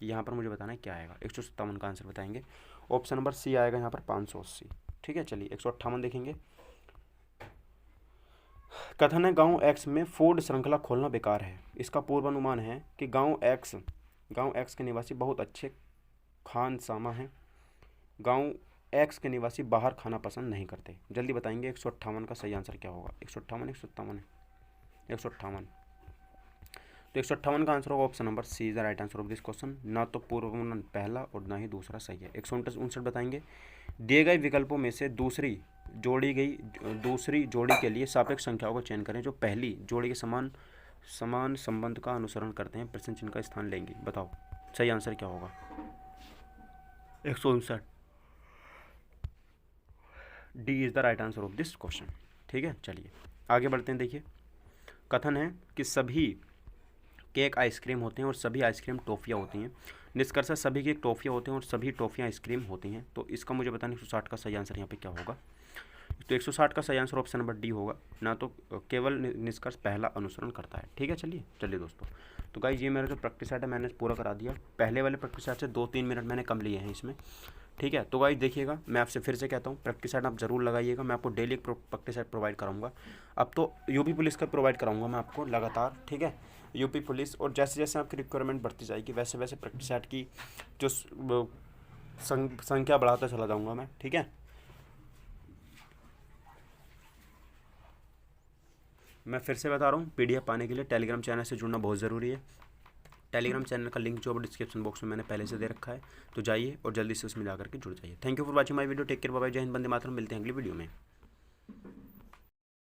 यहाँ पर मुझे बताना है क्या आएगा। 157 का आंसर बताएंगे, ऑप्शन नंबर सी आएगा यहाँ पर 580। ठीक है, चलिए 158 देखेंगे, कथन है गांव एक्स में फूड श्रृंखला खोलना बेकार है। इसका पूर्वानुमान है कि गांव एक्स के निवासी बहुत अच्छे खानसामा हैं। गांव एक्स के निवासी बाहर खाना पसंद नहीं करते। जल्दी बताएंगे 158 का सही आंसर क्या होगा। 158 तो 158 का आंसर होगा option number C is the right answer of this question. ना तो पूर्वानुमान पहला और ना ही दूसरा सही है। 159 बताएंगे, दिए गए विकल्पों में से दूसरी जोड़ी के लिए सापेक्ष संख्याओं का चयन करें जो पहली जोड़ी के समान संबंध का अनुसरण करते हैं, प्रश्न चिन्ह का स्थान लेंगी। बताओ सही आंसर क्या होगा। 159, D is the right answer of this question. ठीक है, चलिए आगे बढ़ते हैं। देखिए कथन है कि सभी केक आइसक्रीम होते हैं और सभी आइसक्रीम टॉफियाँ होती हैं। निष्कर्ष सभी केक टॉफियाँ होते हैं और सभी टॉफियाँ आइसक्रीम होती हैं। तो इसका मुझे बताना 160 का सही आंसर यहाँ पे क्या होगा। तो 160 का सही आंसर ऑप्शन नंबर डी होगा, ना तो केवल निष्कर्ष पहला अनुसरण करता है। ठीक है, चलिए दोस्तों, तो गाइस ये मेरा जो प्रैक्टिस सेट है मैंने पूरा करा दिया। पहले वाले प्रैक्टिस सेट से 2-3 मिनट मैंने कम लिए हैं इसमें। ठीक है, तो गाइस देखिएगा, मैं आपसे फिर से कहता हूँ प्रैक्टिस सेट आप जरूर लगाइएगा। मैं आपको डेली प्रैक्टिस सेट प्रोवाइड कराऊंगा। अब तो यूपी पुलिस का प्रोवाइड कराऊंगा मैं आपको लगातार। ठीक है, यूपी पुलिस, और जैसे जैसे आपकी रिक्वायरमेंट बढ़ती जाएगी वैसे वैसे प्रैक्टिस सेट की जो संख्या बढ़ाता चला जाऊँगा मैं। ठीक है, मैं फिर से बता रहा हूँ, PDF पाने के लिए टेलीग्राम चैनल से जुड़ना बहुत ज़रूरी है। टेलीग्राम चैनल का लिंक जो है डिस्क्रिप्शन बॉक्स में मैंने पहले से दे रखा है, तो जाइए और जल्दी से उसमें जाकर के जुड़ जाइए। Thank you for watching my video. Take care, bye bye, जय हिंद, वंदे मातरम। मिलते हैं अगली वीडियो में।